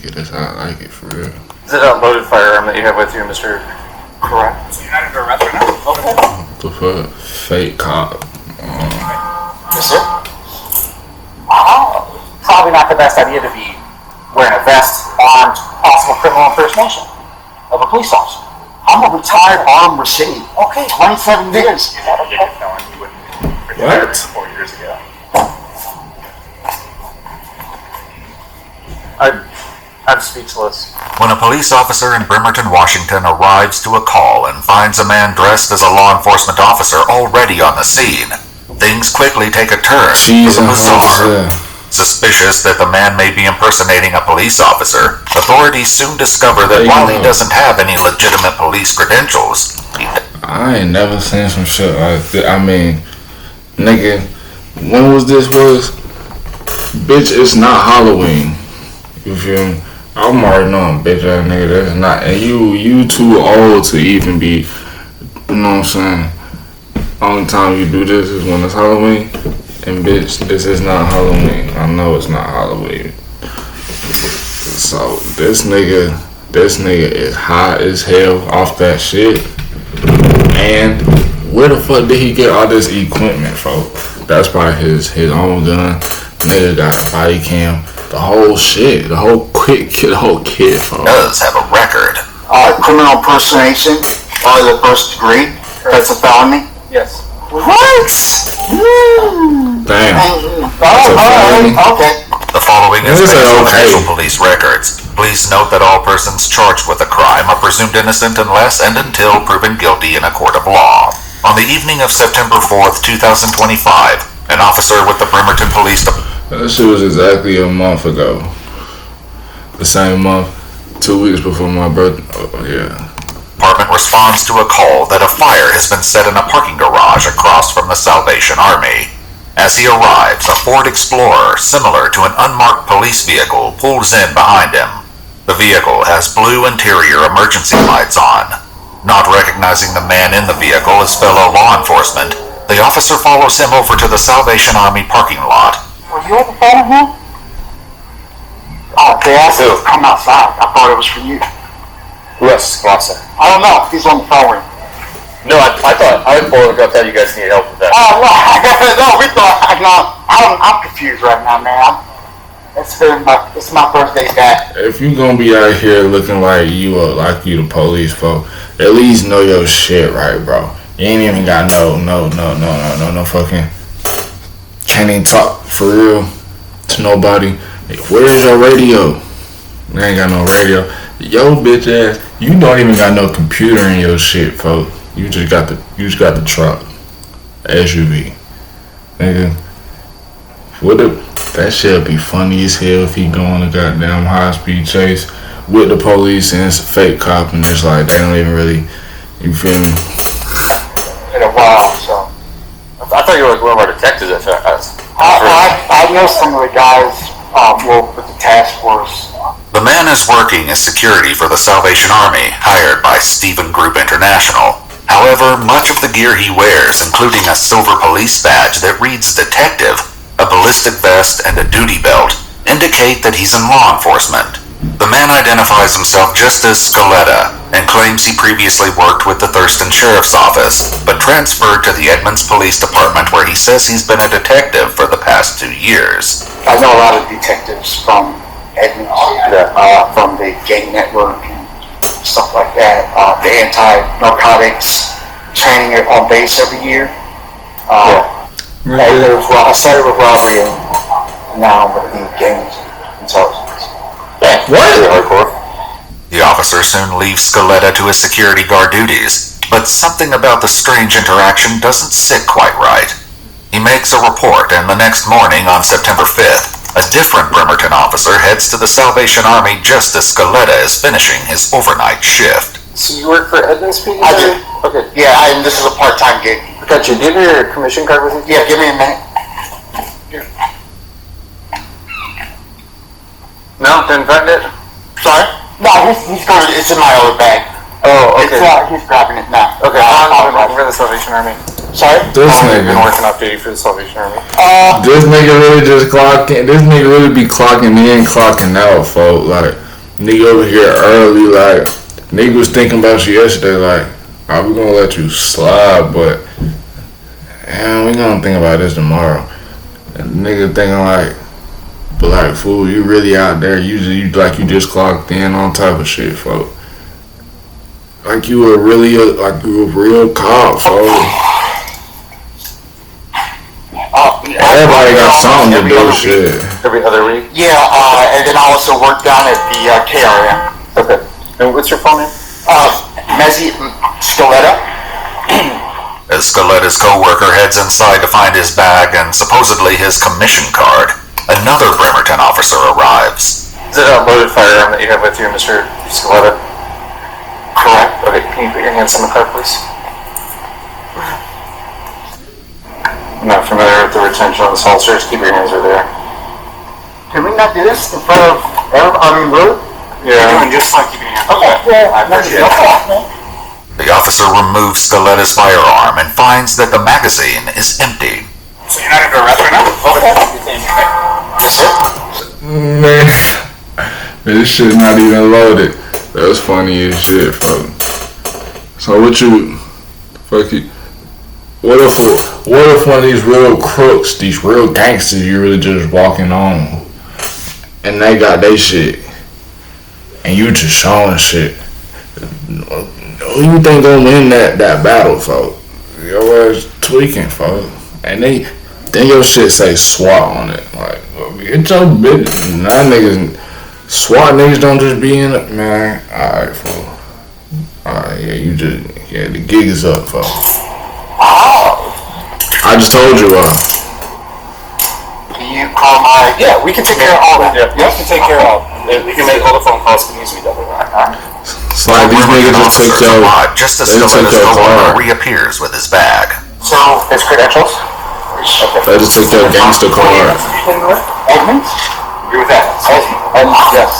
like it. That's how I like it, for real. Is it a loaded firearm that you have with you, Mr. Correct? So you're not under arrest right now? Okay. What the fuck? Fake cop. Yes, sir. Probably not the best idea to be wearing a vest, armed, possible criminal impersonation of a police officer. I'm a retired armed receipt. Okay, 27 years. You're not a big felon. You wouldn't retire 4 years ago. I'm speechless. When a police officer in Bremerton, Washington arrives to a call and finds a man dressed as a law enforcement officer already on the scene, things quickly take a turn for the bizarre. Suspicious that the man may be impersonating a police officer, authorities soon discover that while he doesn't have any legitimate police credentials, I ain't never seen some shit like that. I mean, nigga, when was this? Bitch, it's not Halloween. You feel me? I'm already knowing, bitch ass nigga, that's not, and you too old to even be, you know what I'm saying? Only time you do this is when it's Halloween, and bitch, this is not Halloween. I know it's not Halloween. So this nigga is high as hell off that shit. And where the fuck did he get all this equipment from? That's probably his own gun. Nigga got a body cam. The whole shit, the whole kit, folks. Does have a record. Criminal impersonation, the first degree. That's a felony. Yes. What? Damn. Okay. The following is This is based on okay. official police records. Please note that all persons charged with a crime are presumed innocent unless and until proven guilty in a court of law. On the evening of September 4th, 2025, an officer with the Bremerton Police Department. That shit was exactly a month ago. The same month, 2 weeks before my birthday. Oh, yeah. Department responds to a call that a fire has been set in a parking garage across from the Salvation Army. As he arrives, a Ford Explorer, similar to an unmarked police vehicle, pulls in behind him. The vehicle has blue interior emergency lights on. Not recognizing the man in the vehicle as fellow law enforcement, the officer follows him over to the Salvation Army parking lot. Were you on the phone with him? Oh, they asked him to come outside. I thought it was for you. Yes, Glossa. I don't know. He's on the phone with him. No, I thought you guys needed help with that. Oh, no. We thought, I'm confused right now, man. It's my birthday day. If you gonna be out here looking like you the police, folks, at least know your shit right, bro. You ain't even got no fucking, can't even talk for real to nobody. Where's your radio? You ain't got no radio. Yo, bitch ass, you don't even got no computer in your shit, folks. You just got the truck, SUV, nigga. That shit'd be funny as hell if he go on a goddamn high speed chase with the police and it's a fake cop and it's like they don't even really, you feel me? In a while, so. I thought you were like one of our detectives at first. I know some of the guys with the task force. The man is working as security for the Salvation Army, hired by Stephen Group International. However, much of the gear he wears, including a silver police badge that reads detective, a ballistic vest, and a duty belt, indicate that he's in law enforcement. The man identifies himself just as Scaletta and claims he previously worked with the Thurston Sheriff's Office, but transferred to the Edmonds Police Department where he says he's been a detective for the past 2 years. I know a lot of detectives from Edmonds, from the gang network and stuff like that. The anti-narcotics training on base every year. I started with robbery and now I'm with the gang intelligence. What? The officer soon leaves Scaletta to his security guard duties, but something about the strange interaction doesn't sit quite right. He makes a report, and the next morning, on September 5th, a different Bremerton officer heads to the Salvation Army just as Scaletta is finishing his overnight shift. So you work for Edmonds PD? I do. Okay. Yeah, and this is a part-time gig. Got you. Do you have your commission card with you? Yeah, give me a minute. Here. No, didn't find it? Sorry? No, he's going. It's in my other bag. Oh, okay. He's grabbing it now. Okay, I've been working for the Salvation Army. Sorry? I've been working off duty for the Salvation Army. This nigga really just clocking. This nigga really be clocking in, clocking out, folks. Like, nigga over here early, like, nigga was thinking about you yesterday, like, are we gonna let you slide, but, man, we gonna think about this tomorrow. And nigga thinking like, but like, fool, you really out there, you just clocked in on type of shit, folk. Like you were really a real cop, folk. Everybody got something to do with shit. Every other week? Yeah, and then I also work down at the KRM. Okay. And what's your phone name? Mezzi Scaletta. As Scoletta's co-worker heads inside to find his bag and supposedly his commission card, another Bremerton officer arrives. Is it a loaded firearm that you have with you, Mr. Scaletta? Correct. Okay, can you put your hands on the card, please? I'm not familiar with the retention on this holster. Just keep your hands over there. Can we not do this in front of Ruth? Yeah. You're doing just like keeping your hands. Okay. Yeah, I appreciate it. The officer removes Scoletta's firearm and finds that the magazine is empty. So you're not under arrest right now? Okay. Man, this shit not even loaded. That was funny as shit, folk. So what you, fuck you, what if one of these real crooks, these real gangsters you really just walking on, and they got they shit, and you just showing shit? Who you think gonna win that battle, folk? Your ass tweaking, folk. And then your shit say SWAT on it. Like, it's your business. Nah, niggas, SWAT niggas don't just be in it, man. Alright, folk. Alright, yeah, the gig is up, folk. I just told you, Can you call my... Yeah, we can take care of all that. Yeah, we can take care of all. We can make all the phone calls. Can easily double that. it's like these niggas just took your, just as they took Scoletta's your co-worker car. reappears with his bag. So, his credentials? They just took your gangster card. Edmonds? Agree with that. Edmonds, yes.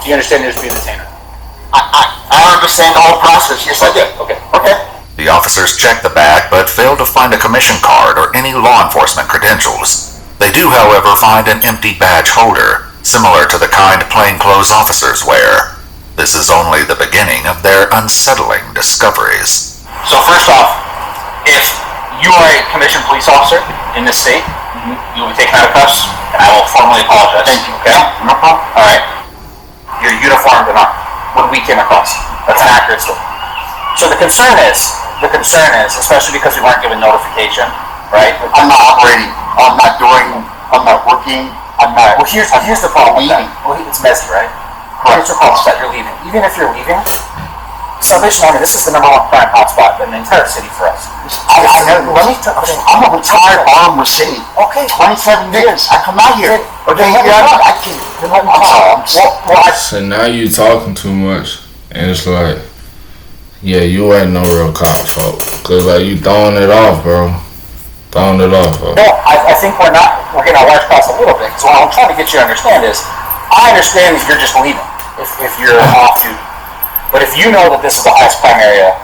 Do you understand you're just being a detainer? I understand the whole process. Yes, I do. Okay. Okay. The officers check the bag but fail to find a commission card or any law enforcement credentials. They do, however, find an empty badge holder, similar to the kind plainclothes officers wear. This is only the beginning of their unsettling discoveries. So first off, if you are a commissioned police officer in this state, you will be taken out of cuffs, and I will formally apologize. Thank you. Okay? No problem. All right. You're uniformed and when we came across. That's an accurate story. So the concern is, especially because we weren't given notification, right? I'm not operating. I'm not working. Well, here's the problem. Well, it's messy, right? Here's the problem that you're leaving. Even if you're leaving, Salvation Army, this is the number one crime hotspot in the entire city for us. I'm a retired armed Mercedes. Okay. 27 years. I come out here. Okay, I can't. I'm sorry. So now you talking too much, and it's like, yeah, you ain't no real cop, folk. Cause like you throwing it off, bro. Throwing it off, folk. Well, I think we're getting our wires crossed a little bit, because what I'm trying to get you to understand is, I understand if you're just leaving, if you're off to, but if you know that this is the highest crime area,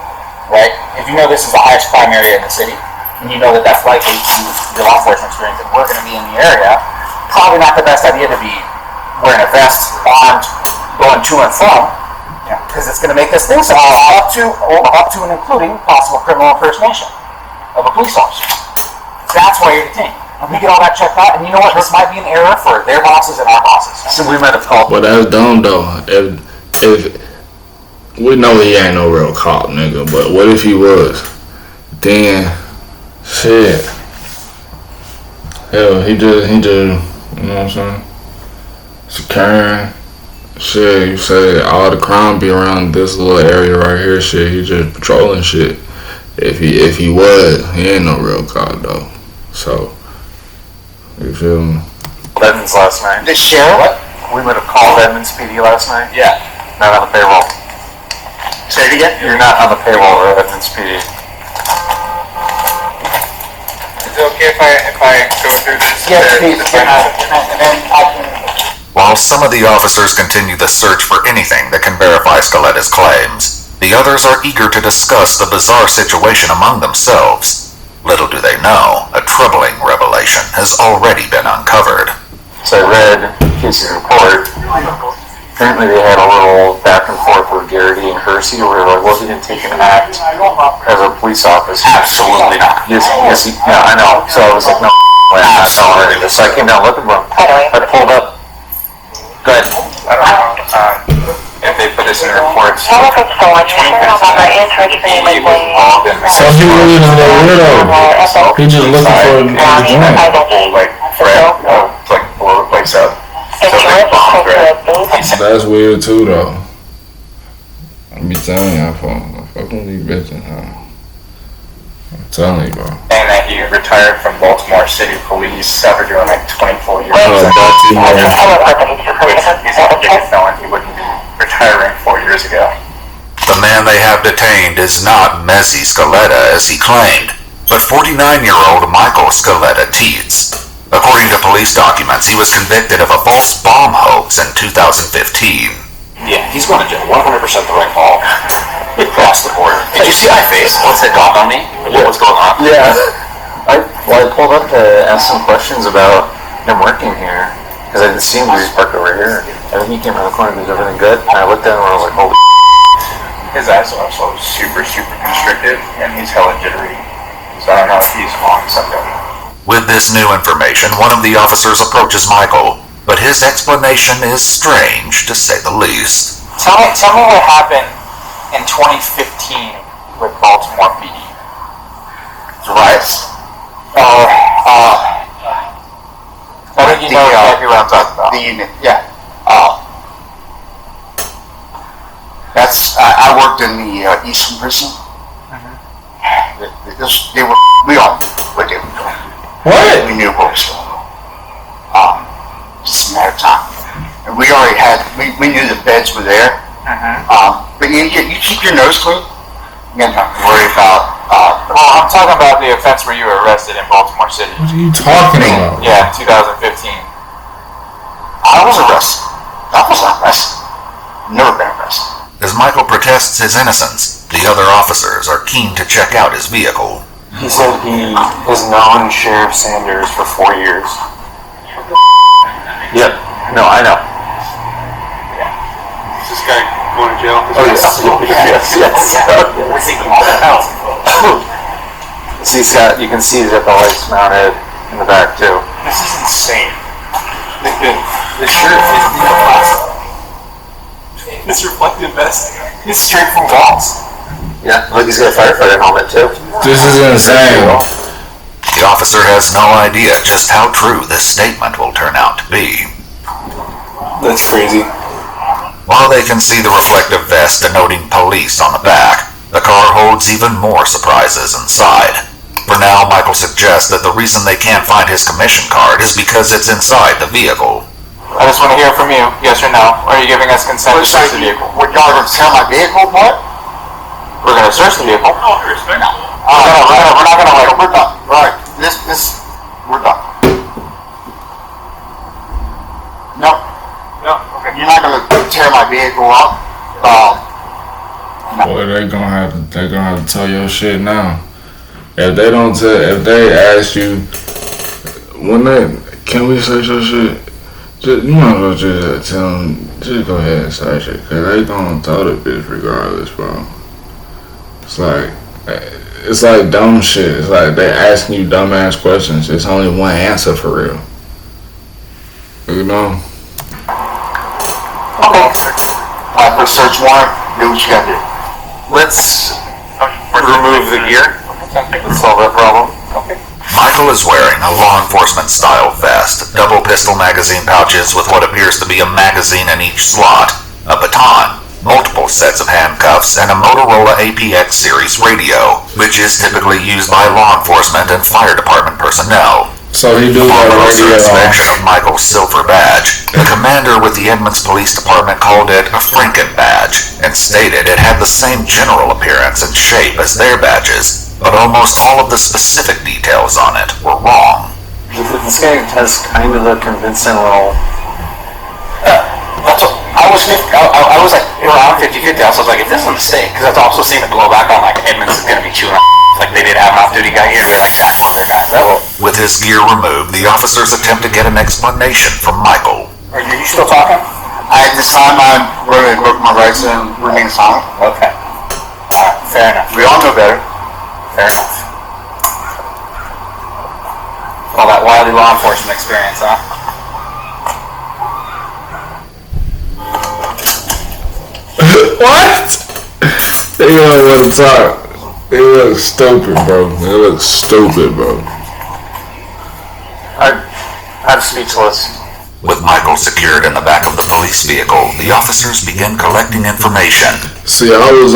right? If you know this is the highest crime area in the city, and you know that that's likely to your law enforcement experience, and we're going to be in the area, probably not the best idea to be wearing a vest, armed, going to and from, because it's going to make us think up to and including possible criminal impersonation of a police officer. That's why you're detained. And we get all that checked out, and you know what? This might be an error for their bosses and our bosses. So we might have called. But that's dumb though. If we know he ain't no real cop, nigga, but what if he was? Then shit. Hell, he just you know what I'm saying? Securing shit, you say all the crime be around this little area right here, shit, he just patrolling shit. If he was, he ain't no real cop though. So you feel me? Edmonds last night. The sheriff? What? We would have called Edmonds PD last night. Yeah. Not on the payroll. Say it again? You're not on the payroll of Edmonds PD. Is it okay if I go through this? Yes, please. And then I can... While some of the officers continue the search for anything that can verify Scoletta's claims, the others are eager to discuss the bizarre situation among themselves. Little do they know, a troubling revelation has already been uncovered. So I read Casey's report. apparently they had a little back and forth with Garrity and Hersey where they're like, well, he didn't take an act as a police officer. Absolutely not. Yes, yeah, I know. So I was like, no way, I'm not telling her. So I came down looking for him. I pulled up. Go ahead. I don't know if they put this in reports. So he really not that weirdo. He just looking for a joint. Like, threat, like, blow the place up. So they bomb threat. That's weird too, though. I be telling y'all, fuck with these bitches, huh? I'm telling you, bro. And that he retired from Baltimore City Police after doing like 24 years. Oh, He's a convicted felon. He wouldn't be retiring 4 years ago. The man they have detained is not Mezzi Scaletta as he claimed, but 49-year-old Michael Scaletta Teets. According to police documents, he was convicted of a false bomb hoax in 2015. Yeah, he's going to jail. 100% the right call. Across the board. Did you see my face once it dawned on me? What's going on? Yeah. I pulled up to ask some questions about him working here because I didn't see him because he's parked over here. I think he came around the corner. Was everything good? And I looked at him and I was like, holy. His eyes are also super constricted, and he's hella jittery. So I don't know if he's on something. With this new information, one of the officers approaches Michael, but his explanation is strange, to say the least. Tell me what happened in 2015 with Baltimore PD. Riots. I think you know exactly what I'm talking about. The unit, yeah. I worked in the Eastern Prison. We all knew what they were doing. What? We knew what was going on. Just a matter of time. And we already had, we knew the beds were there. But you keep your nose clean. You don't have to worry about. Well, I'm talking about the offense where you were arrested in Baltimore City. What are you talking about? Yeah, 2015. I was arrested. I was not arrested. Never been arrested. As Michael protests his innocence, the other officers are keen to check out his vehicle. He said he has known Sheriff Sanders for 4 years. Yep. No, I know. Is this guy going to jail? Oh, yes. So he's got, you can see he's got the lights mounted in the back too. This is insane. The shirt is this reflective vest is straight from walls. Yeah, look, he's got a firefighter helmet too. This is insane. The officer has no idea just how true this statement will turn out to be. That's crazy. While they can see the reflective vest denoting police on the back, the car holds even more surprises inside. For now, Michael suggests that the reason they can't find his commission card is because it's inside the vehicle. I just want to hear from you, yes or no. Are you giving us consent to search the vehicle? What, y'all gonna tear my vehicle apart? We're going to search the vehicle. No. We're not gonna like. We're done. Right. We're done. No. Okay. You're not gonna tear my vehicle up. Boy, they gonna have to tell your shit now. If they don't if they ask you can we search your shit? You might as well just tell them, just go ahead and search it, cause they gonna tell the bitch regardless, bro. It's like dumb shit. It's like they asking you dumbass questions. It's only one answer for real. You know? Okay. Apply for search warrant. Do what you gotta do. Let's remove the gear. Let's solve that problem. Okay. Michael is wearing a law enforcement style vest, double pistol magazine pouches with what appears to be a magazine in each slot, a baton, multiple sets of handcuffs, and a Motorola APX series radio, which is typically used by law enforcement and fire department personnel. So he do Upon got a closer radio. inspection of Michael's silver badge, the commander with the Edmonds Police Department called it a Franken badge and stated it had the same general appearance and shape as their badges, but almost all of the specific details on it were wrong. This guy has kind of a convincing little. I was like around 50-50. I was like, if this is a mistake, because I've also seen the blowback on like Edmonds is going to be chewing like they did have an off-duty guy here. They're like, that's one of their guys. With his gear removed, the officers attempt to get an explanation from Michael. Are you still talking? I At this time, I'm going to work my rights and remain silent. Okay. Alright, fair enough. We all know better. Fair enough. All that wily law enforcement experience, huh? What? They don't want to talk. They look stupid, bro. They look stupid, bro. I'm speechless. With Michael secured in the back of the police vehicle, the officers begin collecting information. See, I was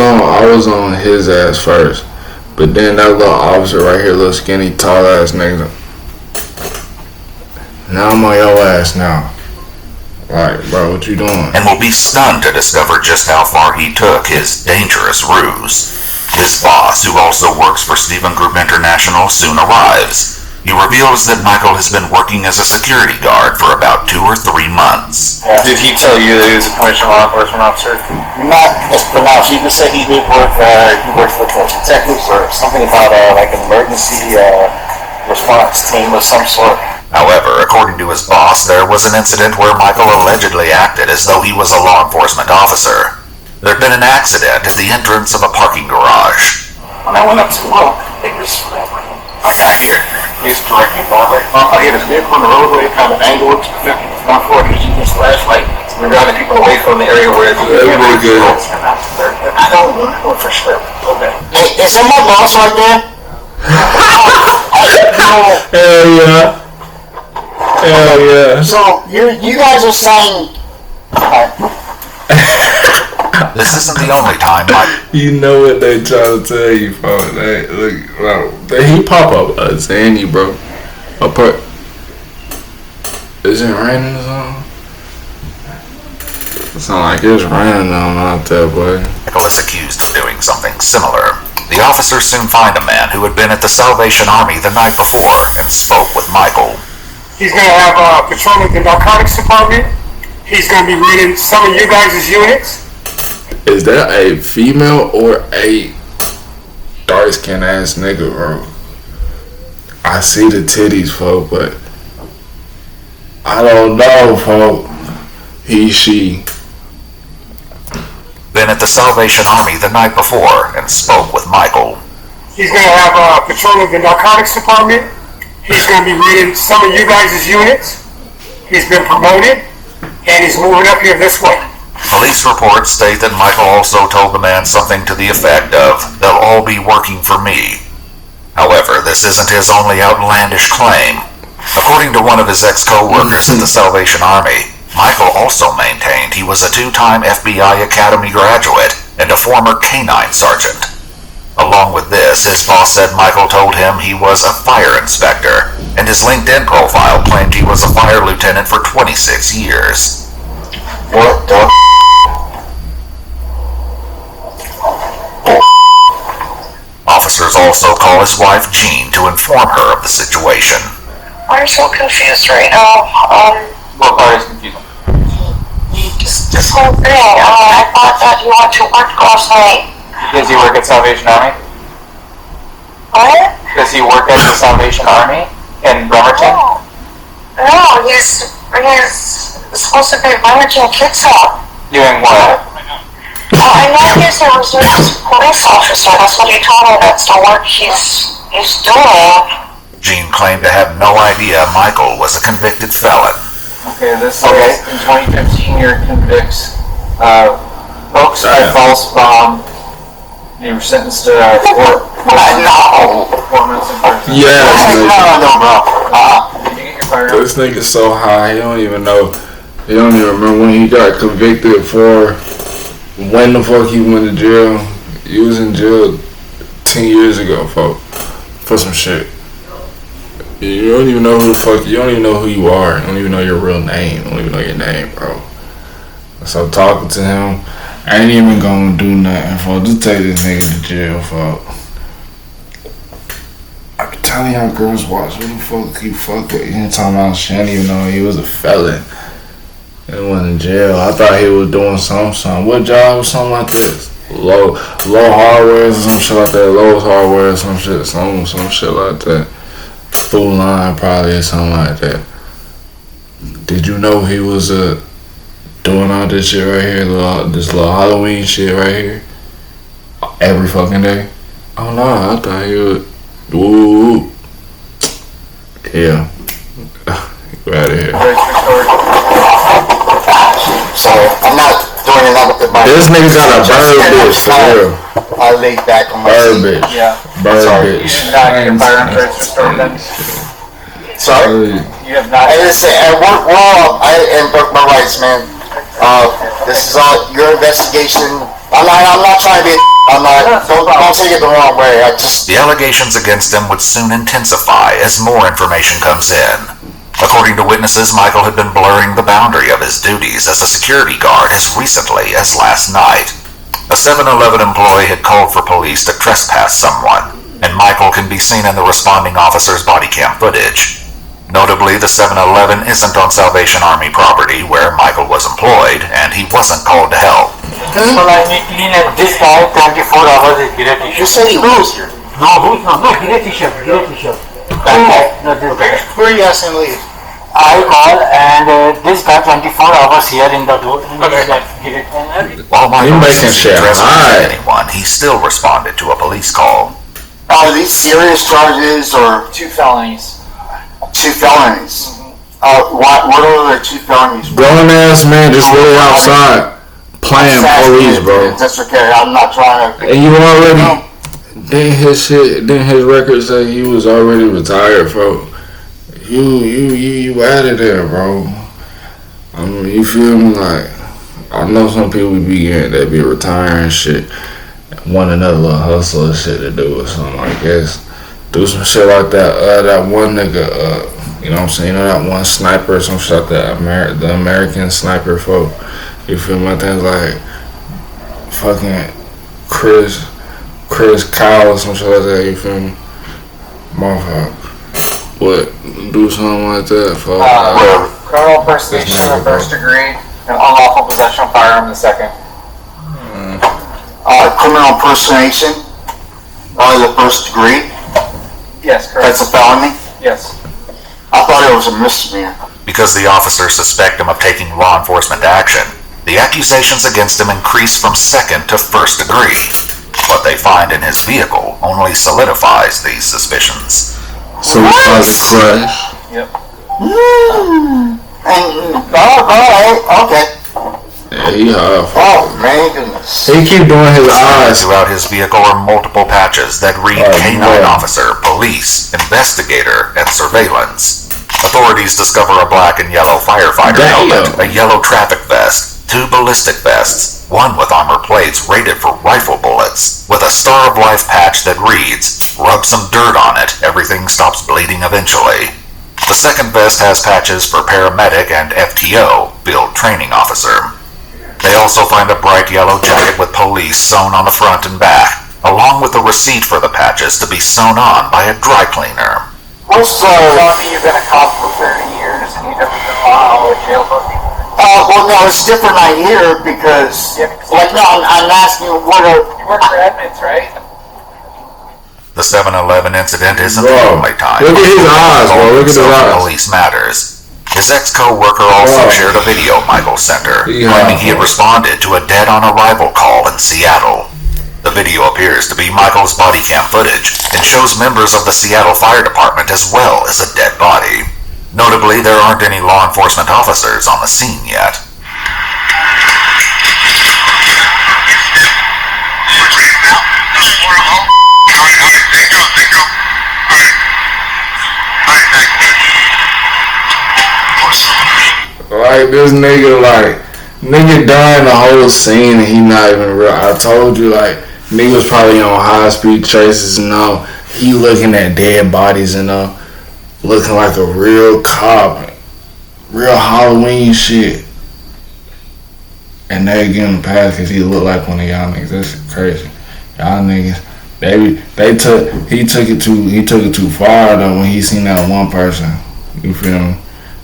on his ass first, but then that little officer right here, little skinny, tall ass nigga. Now I'm on your ass now. Like, bro, what you doing? And will be stunned to discover just how far he took his dangerous ruse. His boss, who also works for Stephen Group International, soon arrives. He reveals that Michael has been working as a security guard for about 2 or 3 months. Did he tell you that he was a commissioned law enforcement officer? Not as pronounced. He just said he did work. He worked with the detectives or something about like an emergency response team of some sort. However, according to his boss, there was an incident where Michael allegedly acted as though he was a law enforcement officer. There'd been an accident at the entrance of a parking garage. When I went up to look, it was here. He's directing forward. I hit his vehicle on the roadway, kind of angled to the front forward. He's using his flashlight. We're driving people away from the area where the I don't know for sure. Okay. Hey, is that my boss right there? Hell yeah. Hell yeah. So you guys are saying This isn't the only time Michael... You know what they try to tell you, folks. He pop up a Zanny, bro. Is it raining or something? It sound like it's raining out there, boy. Michael is accused of doing something similar. The officers soon find a man who had been at the Salvation Army the night before and spoke with Michael. He's going to have patrolling the narcotics department. He's going to be running some of you guys' units. Is that a female or a dark-skinned ass nigga, bro? I see the titties, folk, but I don't know, folk. He, she. Been at the Salvation Army the night before and spoke with Michael. He's going to have patrolling the narcotics department. He's going to be running some of you guys' units. He's been promoted, and he's moving up here this way. Police reports state that Michael also told the man something to the effect of, "They'll all be working for me." However, this isn't his only outlandish claim. According to one of his ex-co-workers in the Salvation Army, Michael also maintained he was a 2-time FBI Academy graduate and a former canine sergeant. Along with this, his boss said Michael told him he was a fire inspector, and his LinkedIn profile claimed he was a fire lieutenant for 26 years. what the Officers also call his wife Jean to inform her of the situation. I'm so confused right now. What part is confusing? This whole thing. I thought that you went to work last night. Does he work at Salvation Army? What? Does he work at the Salvation Army in Bremerton? No, he's supposed to be managing kids up. Doing what? I know he's a reservist police officer. That's what he told me. That's the work he's doing. Jean claimed to have no idea Michael was a convicted felon. Okay, this says in 2015 you're convicted folks by false bomb. You were sentenced to 4 months in prison. Yes, no, bro. Did you get your firearm? this nigga's so high, he don't even know. He don't even remember when he got convicted for when the fuck he went to jail. He was in jail 10 years ago, folks, for some shit. You don't even know who the fuck, you don't even know who you are. You don't even know your real name. You don't even know your name, bro. So talking to him, I ain't even gonna do nothing, folks. Just take this nigga to jail, folks. I be telling y'all girls watch who the fuck he fuck with. He ain't talking about shit. I didn't even know he was a felon. He was in jail. I thought he was doing something. What job or something like this? Low hardware or some shit like that. Low hardware or some shit like that. Food line probably or something like that. Did you know he was a doing all this shit right here, this little Halloween shit right here, every fucking day? Oh no, I thought he would. Ooh. Yeah. Get out of here. So I'm not doing it with the mic. This nigga got a bird bitch for real. I laid back on my Bird seat. bitch. Yeah. Bird Sorry, bitch. you did not get firearms registered then? Sorry? You have not. I just say, we're all, I invoke my rights, man. This is all your investigation. I'm not trying to be. Don't take it the wrong way. The allegations against him would soon intensify as more information comes in. According to witnesses, Michael had been blurring the boundary of his duties as a security guard as recently as last night. A 7-Eleven employee had called for police to trespass someone, and Michael can be seen in the responding officer's body cam footage. Notably, the 7-Eleven isn't on Salvation Army property where Michael was employed, and he wasn't called to help. So like clean at this guy 24 hours is direct issue. You said he was here. No, direct issue. No, this guy. Where are you asking to leave? I call and this guy 24 hours here in the door. While Michael making didn't shit address hide. anyone, he still responded to a police call. Are these serious charges or 2 felonies. 2 felonies? What are the 2 felonies? Grown ass man just really outside playing police, bro. That's okay. I'm not trying to. And you already didn't his record say he was already retired, bro? You out of there, bro. I mean, you feel me? Like, I know some people that be retiring shit, want another little hustle or shit to do or something like this. Do some shit like that. That one nigga, you know what I'm saying? You know that one sniper or some shit like that. The American sniper folk. You feel me? Things like fucking Chris Kyle or some shit like that. You feel me? Motherfucker. What? Do something like that, folks. Criminal impersonation in the first degree and unlawful possession of firearm in the second. Criminal impersonation, the first degree. Yes, correct. That's a felony. Yes. I thought it was a misdemeanor. Because the officers suspect him of taking law enforcement action, the accusations against him increase from second to first degree. What they find in his vehicle only solidifies these suspicions. So we call it crash. Yep. Okay. Yeah, he high. Oh, my goodness. He keep doing his eyes. Throughout his vehicle are multiple patches that read Canine Officer, Police, Investigator, and Surveillance. Authorities discover a black and yellow firefighter helmet, a yellow traffic vest, 2 ballistic vests, one with armor plates rated for rifle bullets, with a Star of Life patch that reads, "Rub some dirt on it, everything stops bleeding eventually." The second vest has patches for paramedic and FTO, Field Training Officer. They also find a bright yellow jacket with police sewn on the front and back, along with a receipt for the patches to be sewn on by a dry cleaner. What's You've been a cop for 30 years and you've never been on a jail booking. well, no, it's different right here because, like, no, I'm asking what are. You work for Edmonds, right? The 7-Eleven incident isn't Bro, the only time. look at his eyes, bro. Look at his eyes. Police matters. His ex-co-worker also shared a video Michael sent her, claiming he had responded to a dead-on-arrival call in Seattle. The video appears to be Michael's body cam footage and shows members of the Seattle Fire Department as well as a dead body. Notably, there aren't any law enforcement officers on the scene yet. Like this nigga dying the whole scene and he not even real. I told you, like, nigga was probably on high speed chases and all. He looking at dead bodies and all, looking like a real cop, real Halloween shit. And they give him a pass because he look like one of y'all niggas. That's crazy. Y'all niggas, he took it too far though when he seen that one person. You feel me?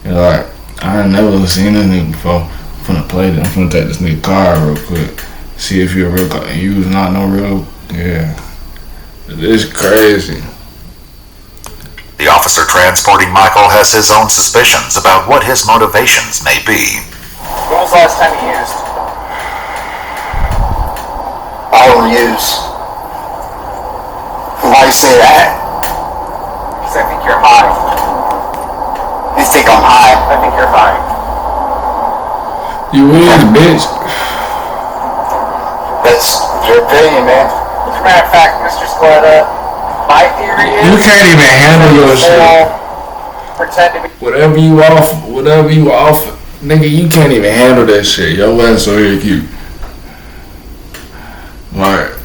You're like, I ain't never seen this nigga before. I'm finna take this nigga car real quick. See if you're a real car. You was not no real, yeah. It's crazy. The officer transporting Michael has his own suspicions about what his motivations may be. Going was the last time you used? I don't use. Why you say that? Because I think you're high. You think I'm high? I think you're high. You is, bitch. That's your opinion, man. As a matter of fact, Mr. Scaletta, my theory is... You can't even handle your shit. Pretend to be... Whatever you off, nigga, you can't even handle that shit. Your ass so here cute. Like,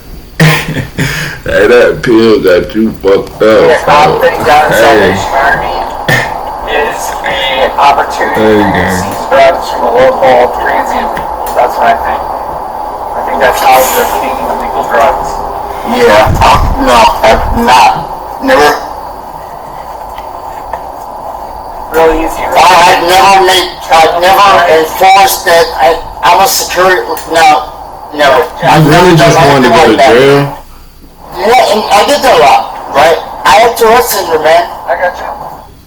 hey, that pill got you fucked up. Yeah, operating down in Salvation Army is an opportunity to seize drugs from a local transient. That's what I think. I think that's how they're feeding illegal drugs. Yeah, no, I've not. Never. Really easy. I've never enforced that. I'm a security. No, never. I really just wanted to go to jail. Yeah, and I did that a lot, right? I have Tourette's syndrome, man. I got you.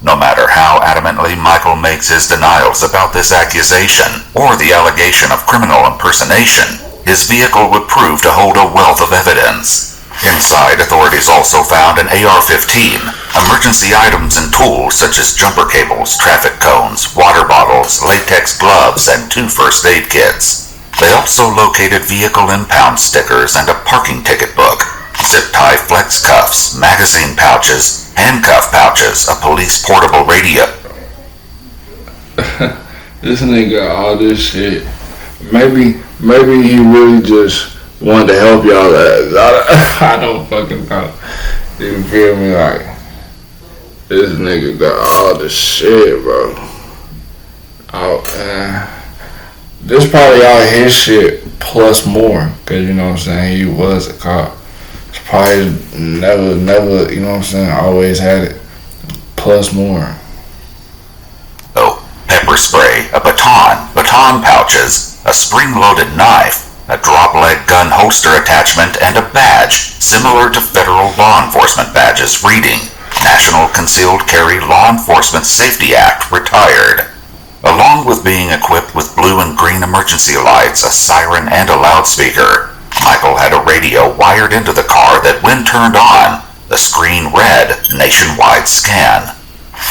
No matter how adamantly Michael makes his denials about this accusation or the allegation of criminal impersonation, his vehicle would prove to hold a wealth of evidence. Inside, authorities also found an AR-15, emergency items and tools such as jumper cables, traffic cones, water bottles, latex gloves, and 2 first aid kits. They also located vehicle impound stickers and a parking ticket book, zip tie flex cuffs, magazine pouches, handcuff pouches, a police portable radio. This nigga, all this shit. Maybe he really just wanted to help y'all. I don't fucking know. You feel me? Like, this nigga got all the shit, bro. This probably all his shit plus more, cause you know what I'm saying, he was a cop. It's probably never, you know what I'm saying, always had it plus more. Pepper spray, a baton pouches, a spring-loaded knife, a drop-leg gun holster attachment, and a badge similar to federal law enforcement badges reading National Concealed Carry Law Enforcement Safety Act, retired. Along with being equipped with blue and green emergency lights, a siren, and a loudspeaker, Michael had a radio wired into the car that, when turned on, the screen read nationwide scan.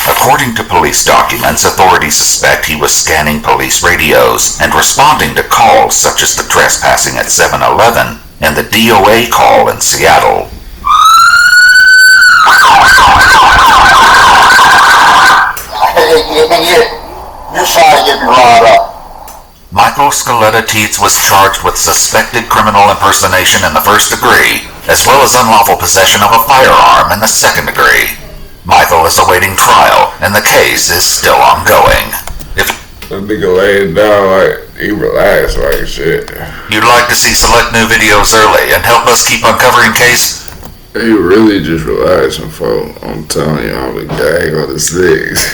According to police documents, authorities suspect he was scanning police radios and responding to calls such as the trespassing at 7-Eleven and the DOA call in Seattle. You're trying to get me riled up. Michael Scaletta Teets was charged with suspected criminal impersonation in the 1st degree, as well as unlawful possession of a firearm in the 2nd degree. Michael is awaiting trial, and the case is still ongoing. If That nigga laying down like he relaxed like shit. you'd like to see select new videos early and help us keep uncovering case, He really just relaxing, folks. I'm telling you, all the gang on the 6.